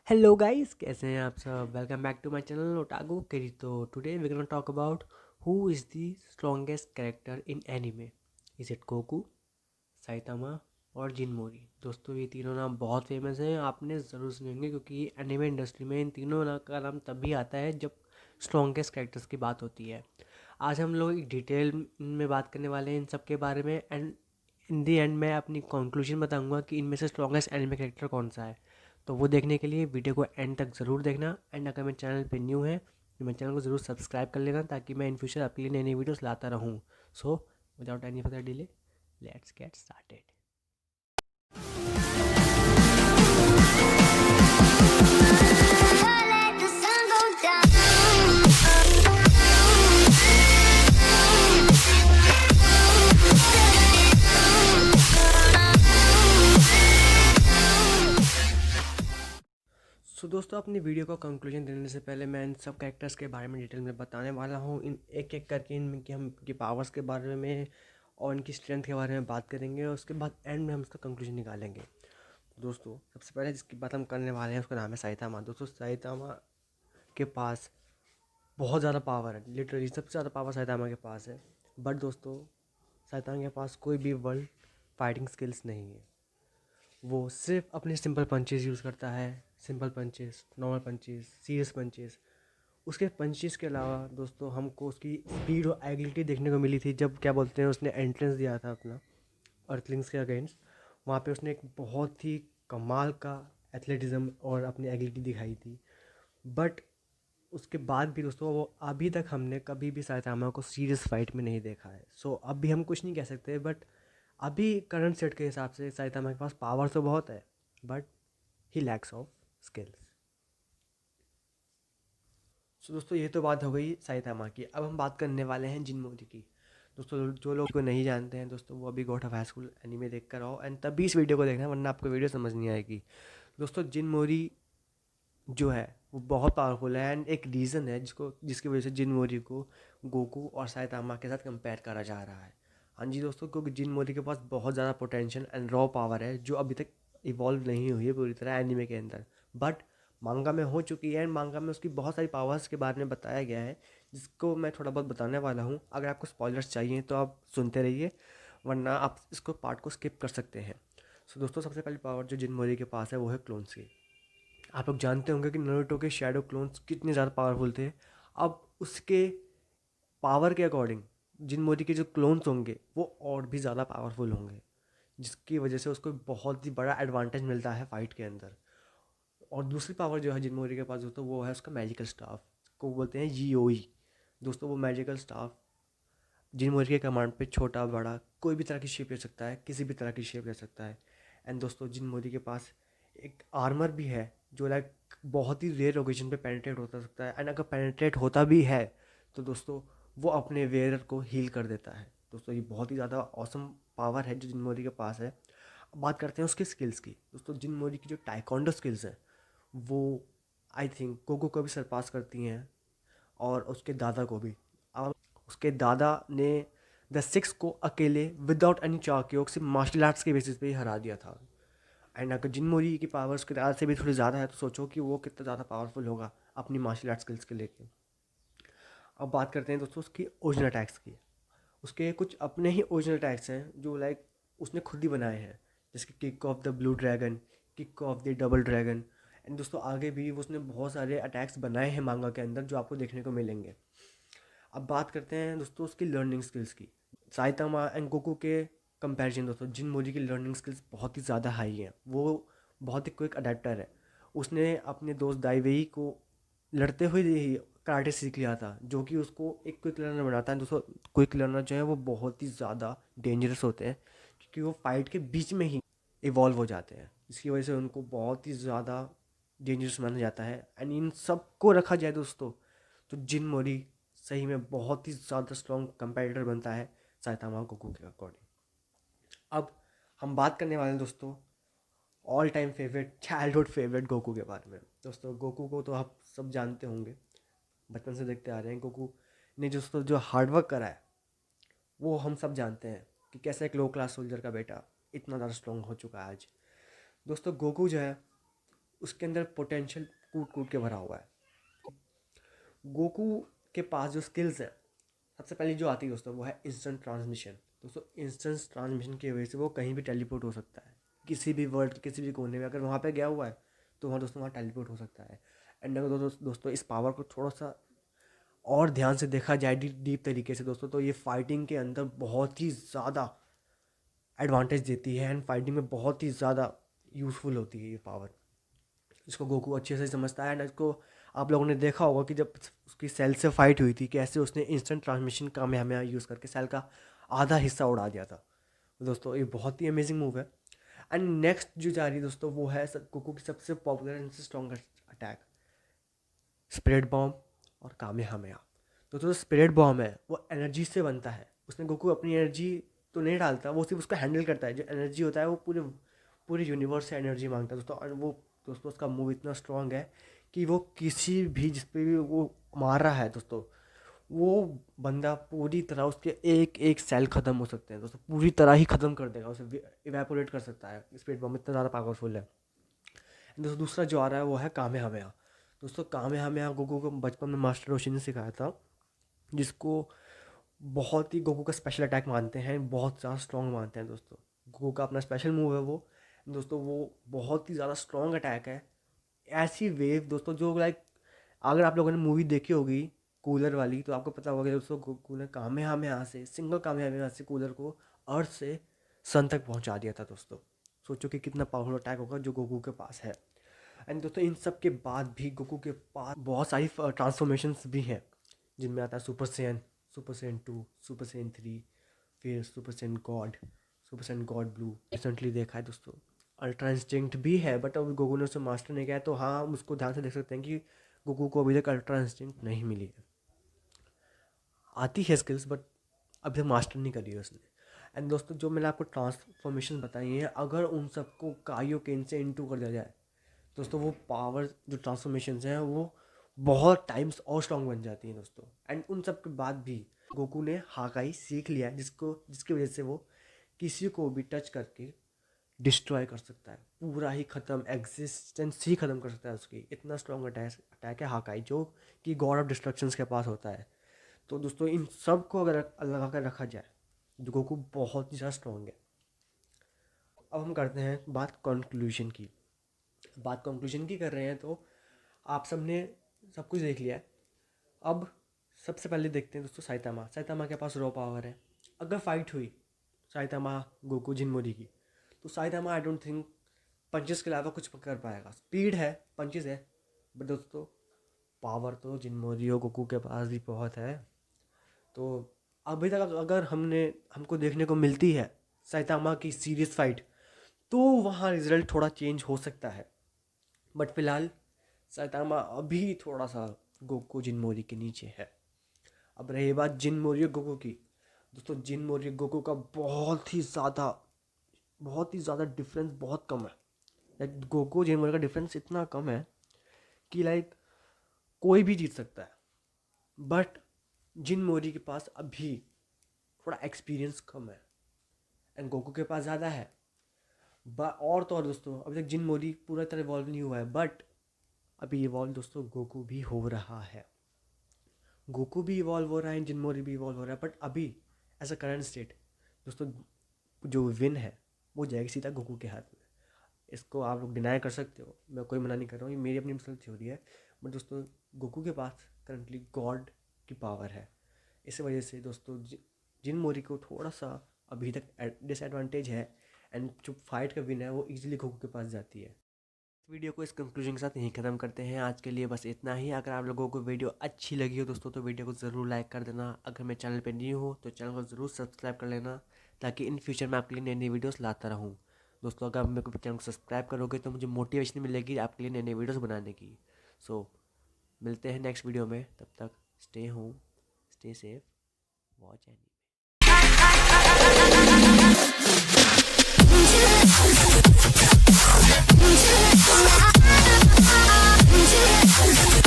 Hello guys, कैसे हैं आप सब। Welcome back to my channel ओटागो केरितो। Today we gonna talk about who is the strongest character in anime. Is it Goku, Saitama और Jin Mori. दोस्तों, ये तीनों नाम बहुत फेमस हैं, आपने ज़रूर सुने होंगे क्योंकि एनीमे इंडस्ट्री में इन तीनों का नाम तभी आता है जब स्ट्रॉन्गेस्ट कैरेक्टर्स की बात होती है। आज हम लोग एक डिटेल में बात करने वाले हैं इन सब के बारे में, एंड इन दी एंड मैं अपनी कंक्लूजन बताऊंगा कि इनमें से स्ट्रॉन्गेस्ट एनिमे कैरेक्टर कौन सा है। तो वो देखने के लिए वीडियो को एंड तक ज़रूर देखना, एंड अगर मेरे चैनल पे न्यू है तो मेरे चैनल को ज़रूर सब्सक्राइब कर लेना ताकि मैं इन फ्यूचर आपके लिए नई नई वीडियोस लाता रहूँ। So without any further delay, let's get started. Let the sun go down. सो दोस्तों, अपनी वीडियो को कंक्लूजन देने से पहले मैं इन सब कैरेक्टर्स के बारे में डिटेल में बताने वाला हूँ। इन एक एक करके इनकी हम इनकी पावर्स के बारे में और इनकी स्ट्रेंथ के बारे में बात करेंगे, और उसके बाद एंड में हम इसका कंक्लूजन निकालेंगे। दोस्तों, सबसे पहले जिसकी बात हम करने वाले हैं उसका नाम है साइतामा। दोस्तों, साइतामा के पास बहुत ज़्यादा पावर है, लिटरली सबसे ज़्यादा पावर साइतामा के पास है। बट दोस्तों, साइतामा के पास कोई भी वर्ल्ड फाइटिंग स्किल्स नहीं है। वो सिर्फ अपने सिंपल पंचेस यूज़ करता है, simple punches, normal punches, serious punches. उसके पंचेस के अलावा दोस्तों हमको उसकी स्पीड और एगिलिटी देखने को मिली थी जब क्या बोलते हैं उसने एंट्रेंस दिया था अपना अर्थलिंग्स के अगेंस्ट। वहाँ पे उसने एक बहुत ही कमाल का एथलेटिज्म और अपनी एगिलिटी दिखाई थी। बट उसके बाद भी दोस्तों, वो अभी तक हमने कभी भी साइतामा को सीरियस फाइट में नहीं देखा है। सो अब भी हम कुछ नहीं कह सकते, बट अभी करंट सेट के हिसाब से साइतामा के पास पावर तो बहुत है, but he lacks of skills. So दोस्तों, ये तो बात हो गई साइतामा की। अब हम बात करने वाले हैं जिनमोरी की। दोस्तों, जो लोग को नहीं जानते हैं दोस्तों, वो अभी God of high school anime देख कर आओ, एंड तभी इस वीडियो को देखना, वरना आपको वीडियो समझ नहीं आएगी। दोस्तों, जिनमोरी जो है वो बहुत पावरफुल है, एंड एक रीज़न है जिसकी वजह से जिनमोरी को गोकू और साइतामा के साथ कंपेयर करा जा रहा है। हाँ जी दोस्तों, क्योंकि जिनमोरी के पास बहुत ज़्यादा पोटेंशियल एंड रॉ पावर है जो अभी तक इवॉल्व नहीं हुई है पूरी तरह एनीमे के अंदर, बट मांगा में हो चुकी है। एंड मांगा में उसकी बहुत सारी पावर्स के बारे में बताया गया है, जिसको मैं थोड़ा बहुत बताने वाला हूँ। अगर आपको स्पॉयलर्स चाहिए तो आप सुनते रहिए, वरना आप इसको पार्ट को स्किप कर सकते हैं। सो दोस्तों, सबसे पहली पावर जो जिनमोरी के पास है वो है क्लोन्स की। आप लोग जानते होंगे कि नारुतो के शैडो क्लोन्स कितने ज़्यादा पावरफुल थे। अब उसके पावर के अकॉर्डिंग जिनमोरी के जो क्लोन्स होंगे वो और भी ज़्यादा पावरफुल होंगे, जिसकी वजह से उसको बहुत ही बड़ा एडवांटेज मिलता है फाइट के अंदर। और दूसरी पावर जो है जिनमोरी के पास दोस्तों, वो है उसका मैजिकल स्टाफ, को बोलते हैं जीओई। दोस्तों, वो मैजिकल स्टाफ जिनमोरी के कमांड पे छोटा बड़ा कोई भी तरह की शेप ले सकता है, किसी भी तरह की शेप ले सकता है। एंड दोस्तों, जिनमोरी के पास एक आर्मर भी है जो लाइक बहुत ही रेयर ओकेजन पे पेनिट्रेट होता सकता है, एंड अगर पेनिट्रेट होता भी है तो दोस्तों वो अपने वेयर को हील कर देता है। दोस्तों, ये बहुत ही ज़्यादा ऑसम पावर है जो जिनमोरी के पास है। अब बात करते हैं उसकी स्किल्स की। दोस्तों, जिनमोरी की जो टाइकोंडो स्किल्स हैं वो आई थिंक गोकू को भी सरपास करती हैं, और उसके दादा को भी। अब उसके दादा ने द सिक्स को अकेले विदाउट एनी चाक्योक सिर्फ मार्शल आर्ट्स के बेसिस पे ही हरा दिया था। एंड अगर जिनमोरी की पावर उसके दादा से भी थोड़ी ज़्यादा है तो सोचो कि वो कितना ज़्यादा पावरफुल होगा अपनी मार्शल आर्ट स्किल्स के लेके। अब बात करते हैं दोस्तों उसकी ओरिजिनल अटैक्स की। उसके कुछ अपने ही ओरिजिनल अटैक्स हैं जो लाइक उसने खुद ही बनाए हैं, जैसे कि kick off the blue dragon, kick off the double dragon. And दोस्तों, आगे भी उसने बहुत सारे अटैक्स बनाए हैं मांगा के अंदर जो आपको देखने को मिलेंगे। अब बात करते हैं दोस्तों उसकी लर्निंग स्किल्स की। साइतामा एंड गोकू के कंपैरिजन दोस्तों, जिनमोरी की लर्निंग स्किल्स बहुत ही ज़्यादा हाई हैं। वो बहुत ही क्विक अडेप्टर है। उसने अपने दोस्त दाइवेई को लड़ते हुए ही कराटे सीख लिया था, जो कि उसको एक क्विक लर्नर बनाता है। दोस्तों, क्विक लर्नर जो है वो बहुत ही ज़्यादा डेंजरस होते हैं क्योंकि वो फाइट के बीच में ही इवॉल्व हो जाते हैं, जिसकी वजह से उनको बहुत ही ज़्यादा डेंजरस माना जाता है। एंड इन सब को रखा जाए दोस्तों, तो जिनमोरी सही में बहुत ही ज़्यादा स्ट्रॉन्ग कंपेटिटर बनता है साइतामा गोकू के अकॉर्डिंग। अब हम बात करने वाले हैं दोस्तों all time favourite, childhood favourite Goku के बारे में। दोस्तों, गोकू को तो आप सब जानते होंगे, बचपन से देखते आ रहे हैं। गोकू ने दोस्तों जो हार्डवर्क करा है वो हम सब जानते हैं कि कैसे एक लो क्लास सोल्जर का बेटा इतना ज़्यादा स्ट्रॉन्ग हो चुका है आज। दोस्तों, गोकू जो है उसके अंदर पोटेंशियल कूट कूट के भरा हुआ है। गोकू के पास जो स्किल्स है, सबसे पहले जो आती है दोस्तों वो है इंस्टेंट ट्रांसमिशन। दोस्तों इंस्टेंट ट्रांसमिशन की वजह से वो कहीं भी टेलीपोर्ट हो सकता है, किसी भी वर्ल्ड के किसी भी कोने में अगर वहाँ पे गया हुआ है तो वहाँ दोस्तों वहाँ टेलीपोर्ट हो सकता है। एंड अगर दोस्तों इस पावर को थोड़ा सा और ध्यान से देखा जाए डीप तरीके से दोस्तों, तो ये फाइटिंग के अंदर बहुत ही ज़्यादा एडवांटेज देती है एंड फाइटिंग में बहुत ही ज़्यादा यूज़फुल होती है ये पावर। इसको गोकू अच्छे से समझता है एंड इसको आप लोगों ने देखा होगा कि जब उसकी सेल से फाइट हुई थी कैसे उसने इंस्टेंट ट्रांसमिशन कामयाबी यूज़ करके सेल का आधा हिस्सा उड़ा दिया था। दोस्तों ये बहुत ही अमेजिंग मूव है। एंड नेक्स्ट जो जा रही है दोस्तों वो है गोकू की सबसे popular and strongest attack, spirit bomb और कामेहामेहा। तो जो स्पिरिट बॉम्ब है वो एनर्जी से बनता है। उसमें गोकू अपनी एनर्जी तो नहीं डालता, वो सिर्फ उसको हैंडल करता है। जो एनर्जी होता है वो पूरे यूनिवर्स से एनर्जी मांगता है दोस्तों। और वो दोस्तों उसका मूव इतना स्ट्रॉन्ग है कि वो किसी भी जिस पे भी वो मार रहा है दोस्तों, वो बंदा पूरी तरह उसके एक एक सेल ख़त्म हो सकते हैं दोस्तों, पूरी तरह ही ख़त्म कर देगा, उसे इवेपोरेट कर सकता है। स्पिरिट बॉम्ब इतना ज़्यादा पावरफुल है। दोस्तों दूसरा जो आ रहा है वो है कामेहामेहा। दोस्तों कामेहामेहा गोकू को बचपन में मास्टर रोशी ने सिखाया था, जिसको बहुत ही गोकू का स्पेशल अटैक मानते हैं, बहुत ज़्यादा स्ट्रॉन्ग मानते हैं दोस्तों। गोकू का अपना स्पेशल मूव है वो दोस्तों, वो बहुत ही ज़्यादा स्ट्रॉन्ग अटैक है। ऐसी वेव दोस्तों जो लाइक, अगर आप लोगों ने मूवी देखी होगी कूलर वाली तो आपको पता होगा कि दोस्तों गोकू ने कामेहामेहा से, सिंगल कामेहामेहा से कूलर को अर्थ से सन तक पहुंचा दिया था दोस्तों। सोचो कि कितना पावरफुल अटैक होगा जो गोकू के पास है। एंड दोस्तों इन सब के बाद भी गोकू के पास बहुत सारी ट्रांसफॉर्मेशंस भी हैं, जिनमें आता है सुपर सैयन 2, सुपर सैयन 3, फिर super Saiyan God blue. Recently देखा है दोस्तों अल्ट्रा इंस्टिंक्ट भी है, बट अभी गोकू ने उसे मास्टर नहीं किया है, तो हाँ हम उसको ध्यान से देख सकते हैं कि गोकू को अभी तक अल्ट्रा इंस्टिंक्ट नहीं मिली है। आती है स्किल्स बट अभी तक मास्टर नहीं करी है उसने। एंड दोस्तों जो मैंने आपको ट्रांसफॉर्मेशन बताई है, अगर उन सबको कायोकेन से इनटू कर दिया जाए दोस्तों, वो पावर जो ट्रांसफॉर्मेशन हैं वो बहुत टाइम्स और स्ट्रॉन्ग बन जाती हैं दोस्तों। एंड उन सब के बाद भी गोकू ने हाकाई सीख लिया है, जिसकी वजह से वो किसी को भी टच करके डिस्ट्रॉय कर सकता है, पूरा ही ख़त्म, एग्जिस्टेंस ही ख़त्म कर सकता है उसकी। इतना स्ट्रॉन्ग अटैक है हाकाई, जो कि गॉड ऑफ डिस्ट्रक्शंस के पास होता है। तो दोस्तों इन सब को अगर लगा कर रखा जाए तो गोकू बहुत ही ज़्यादा स्ट्रॉन्ग है। अब हम करते हैं बात कंक्लूजन की। कर रहे हैं तो आप सब ने सब कुछ देख लिया है। अब सबसे पहले देखते हैं दोस्तों साइतामा के पास रॉ पावर है। अगर फाइट हुई साइतामा गोकू जिनमोरी की, तो Saitama I don't think punches के अलावा कुछ कर पाएगा। स्पीड है, पंचेस है, बट दोस्तों पावर तो जिनमोरी और गोकू के पास भी बहुत है। तो अभी तक अगर हमको देखने को मिलती है साइतामा की सीरियस फाइट, तो वहाँ रिजल्ट थोड़ा चेंज हो सकता है। बट फिलहाल साइतामा अभी थोड़ा सा गोकू जिनमोरी के नीचे है। अब रही बात जिनमोरी और गोकू की, दोस्तों जिनमोरी और गोकू का बहुत ही ज़्यादा डिफरेंस बहुत कम है। लाइक गोकू जिनमोरी का डिफरेंस इतना कम है कि लाइक कोई भी जीत सकता है, बट जिनमोरी के पास अभी थोड़ा एक्सपीरियंस कम है एंड गोकू के पास ज़्यादा है। और तो और दोस्तों अभी तक जिनमोरी पूरा तरह इवॉल्व नहीं हुआ है, बट अभी इवॉल्व दोस्तों गोकू भी हो रहा है। गोकू भी इवॉल्व हो रहा है, जिनमोरी भी इवॉल्व हो रहा है, बट अभी एज अ करंट स्टेट दोस्तों जो विन है वो जाएगी सीधा गोकू के हाथ में। इसको आप लोग डिनाई कर सकते हो, मैं कोई मना नहीं कर रहा हूँ, ये मेरी अपनी पर्सनल थ्योरी है। बट दोस्तों गोकू के पास करंटली गॉड की पावर है, इस वजह से दोस्तों जिनमोरी को थोड़ा सा अभी तक डिसएडवांटेज है एंड जो फाइट का विन है वो इजीली गोकू के पास जाती है। वीडियो को इस कंक्लूजन के साथ यहीं ख़त्म करते हैं। आज के लिए बस इतना ही। अगर आप लोगों को वीडियो अच्छी लगी हो दोस्तों तो वीडियो को ज़रूर लाइक कर देना। अगर मैं चैनल पे न्यू हो तो चैनल को ज़रूर सब्सक्राइब कर लेना, ताकि इन फ्यूचर में आपके लिए नई नई वीडियोस लाता रहूँ। दोस्तों अगर मेरे को चैनल को सब्सक्राइब करोगे तो मुझे मोटिवेशन मिलेगी आपके लिए नई नई वीडियोज़ बनाने की। सो मिलते हैं नेक्स्ट वीडियो में, तब तक stay home, stay safe, watch anime. Into it.